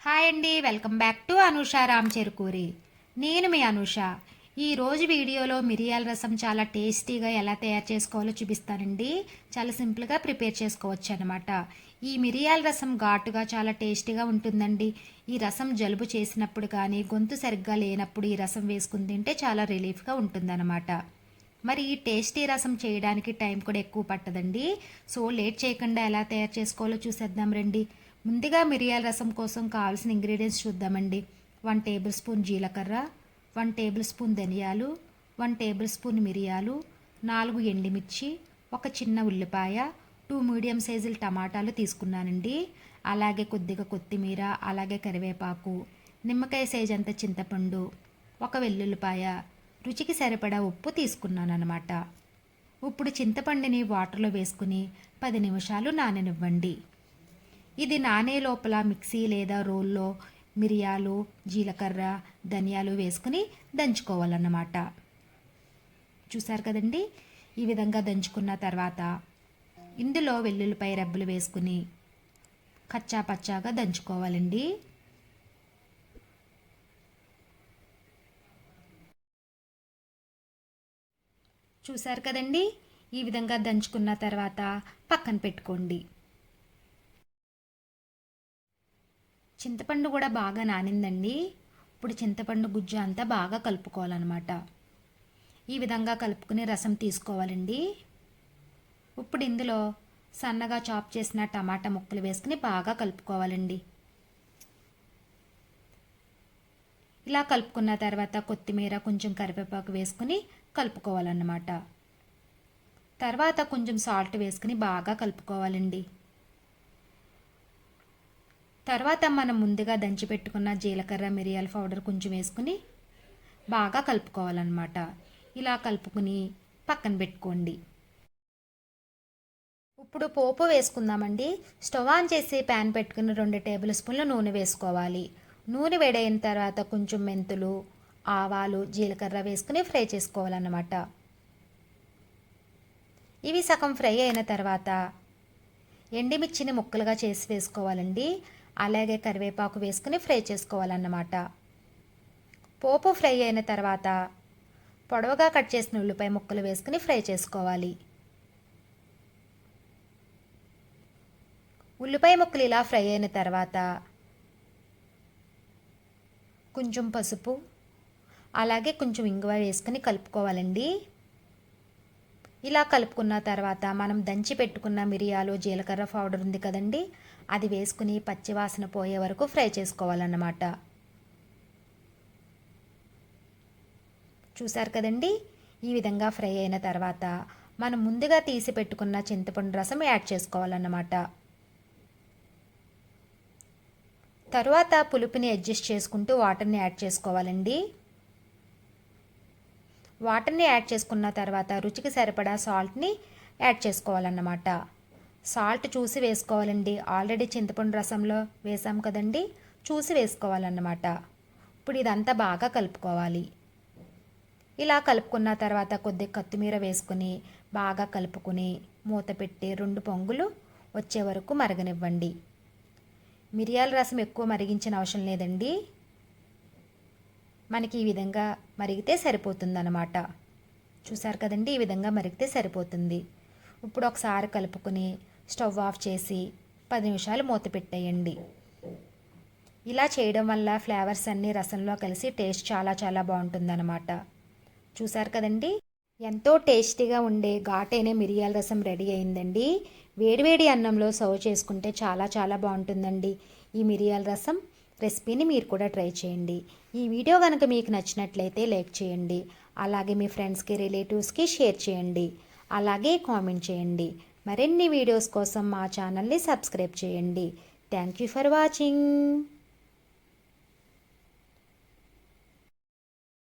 Hi అండి, welcome back to Anusha Ram Cherukuri. నేను మీ అనూష. ఈరోజు వీడియోలో మిరియాల రసం చాలా టేస్టీగా ఎలా తయారు చేసుకోవాలో చూపిస్తానండి. చాలా సింపుల్గా ప్రిపేర్ చేసుకోవచ్చు అనమాట. ఈ మిరియాల రసం ఘాటుగా చాలా టేస్టీగా ఉంటుందండి. ఈ రసం జలుబు చేసినప్పుడు కానీ గొంతు సరిగ్గా లేనప్పుడు ఈ రసం వేసుకుని తింటే చాలా రిలీఫ్గా ఉంటుందన్నమాట. మరి ఈ టేస్టీ రసం చేయడానికి టైం కూడా ఎక్కువ పట్టదండి. సో లేట్ చేయకుండా ఎలా తయారు చేసుకోవాలో చూసేద్దాం రండి. ముందుగా మిరియాల రసం కోసం కావాల్సిన ఇంగ్రీడియంట్స్ చూద్దామండి. 1 టేబుల్ స్పూన్ జీలకర్ర, 1 టేబుల్ స్పూన్ ధనియాలు, 1 టేబుల్ స్పూన్ మిరియాలు, 4 ఎండుమిర్చి, ఒక చిన్న ఉల్లిపాయ, 2 మీడియం సైజుల టమాటాలు తీసుకున్నానండి. అలాగే కొద్దిగా కొత్తిమీర, అలాగే కరివేపాకు, నిమ్మకాయ సైజ్ అంత చింతపండు, ఒక వెల్లుల్లిపాయ, రుచికి సరిపడా ఉప్పు తీసుకున్నాను అనమాట. ఇప్పుడు చింతపండుని వాటర్లో వేసుకుని 10 నిమిషాలు నాననివ్వండి. ఇది నానే లోపల మిక్సీ లేదా రోల్లో మిరియాలు, జీలకర్ర, ధనియాలు వేసుకుని దంచుకోవాలన్నమాట. చూసారు కదండి, ఈ విధంగా దంచుకున్న తర్వాత ఇందులో వెల్లుల్లిపాయ రెబ్బలు వేసుకుని కచ్చా పచ్చాగా దంచుకోవాలండి. చూసారు కదండి, ఈ విధంగా దంచుకున్న తర్వాత పక్కన పెట్టుకోండి. చింతపండు కూడా బాగా నానిందండి. ఇప్పుడు చింతపండు గుజ్జు అంతా బాగా కలుపుకోవాలన్నమాట. ఈ విధంగా కలుపుకుని రసం తీసుకోవాలండి. ఇప్పుడు ఇందులో సన్నగా చాప్ చేసిన టమాటా ముక్కలు వేసుకుని బాగా కలుపుకోవాలండి. ఇలా కలుపుకున్న తర్వాత కొత్తిమీర, కొంచెం కరివేపాకు వేసుకుని కలుపుకోవాలన్నమాట. తర్వాత కొంచెం సాల్ట్ వేసుకుని బాగా కలుపుకోవాలండి. తర్వాత మనం ముందుగా దంచి పెట్టుకున్న జీలకర్ర, మిరియాల పౌడర్ కొంచెం వేసుకుని బాగా కలుపుకోవాలన్నమాట. ఇలా కలుపుకుని పక్కన పెట్టుకోండి. ఇప్పుడు పోపు వేసుకుందామండి. స్టవ్ ఆన్ చేసి ప్యాన్ పెట్టుకుని 2 టేబుల్ స్పూన్ల నూనె వేసుకోవాలి. నూనె వేడైన తర్వాత కొంచెం మెంతులు, ఆవాలు, జీలకర్ర వేసుకుని ఫ్రై చేసుకోవాలన్నమాట. ఇవి సగం ఫ్రై అయిన తర్వాత ఎండుమిర్చిని ముక్కలుగా చేసి వేసుకోవాలండి. అలాగే కరివేపాకు వేసుకుని ఫ్రై చేసుకోవాలన్నమాట. పోపు ఫ్రై అయిన తర్వాత పొడవుగా కట్ చేసిన ఉల్లిపాయ ముక్కలు వేసుకుని ఫ్రై చేసుకోవాలి. ఉల్లిపాయ ముక్కలు ఇలా ఫ్రై అయిన తర్వాత కొంచెం పసుపు, అలాగే కొంచెం ఇంగువ వేసుకుని కలుపుకోవాలండి. ఇలా కలుపుకున్న తర్వాత మనం దంచి పెట్టుకున్న మిరియాలు, జీలకర్ర పౌడర్ ఉంది కదండి, అది వేసుకుని పచ్చివాసన పోయే వరకు ఫ్రై చేసుకోవాలన్నమాట. చూసారు కదండి, ఈ విధంగా ఫ్రై అయిన తర్వాత మనం ముందుగా తీసి పెట్టుకున్న చింతపండు రసం యాడ్ చేసుకోవాలన్నమాట. తరువాత పులుపుని అడ్జస్ట్ చేసుకుంటూ వాటర్ని యాడ్ చేసుకోవాలండి. వాటర్ని యాడ్ చేసుకున్న తర్వాత రుచికి సరిపడా సాల్ట్ని యాడ్ చేసుకోవాలన్నమాట. సాల్ట్ చూసి వేసుకోవాలండి. ఆల్రెడీ చింతపండు రసంలో వేసాం కదండి, చూసి వేసుకోవాలన్నమాట. ఇప్పుడు ఇదంతా బాగా కలుపుకోవాలి. ఇలా కలుపుకున్న తర్వాత కొద్దిగా కొత్తిమీర వేసుకుని బాగా కలుపుకుని మూత పెట్టి 2 పొంగులు వచ్చే వరకు మరగనివ్వండి. మిరియాల రసం ఎక్కువ మరిగించిన అవసరం లేదండి. మనకి ఈ విధంగా మరిగితే సరిపోతుందన్నమాట. చూసారు కదండి, ఈ విధంగా మరిగితే సరిపోతుంది. ఇప్పుడు ఒకసారి కలుపుకొని స్టవ్ ఆఫ్ చేసి 10 నిమిషాలు మూత పెట్టేయండి. ఇలా చేయడం వల్ల ఫ్లేవర్స్ అన్నీ రసంలో కలిసి టేస్ట్ చాలా చాలా బాగుంటుందన్నమాట. చూసారు కదండి, ఎంతో టేస్టీగా ఉండే ఘాటైన మిరియాల రసం రెడీ అయిందండి. వేడివేడి అన్నంలో సర్వ్ చేసుకుంటే చాలా చాలా బాగుంటుందండి. ఈ మిరియాల రసం రెసిపీని మీరు కూడా ట్రై చేయండి. ఈ వీడియో కనుక మీకు నచ్చినట్లయితే లైక్ చేయండి. అలాగే మీ ఫ్రెండ్స్కి, రిలేటివ్స్కి షేర్ చేయండి. అలాగే కామెంట్ చేయండి. మరిన్ని వీడియోస్ కోసం మా ఛానల్ని సబ్స్క్రైబ్ చేయండి. Thank you for watching.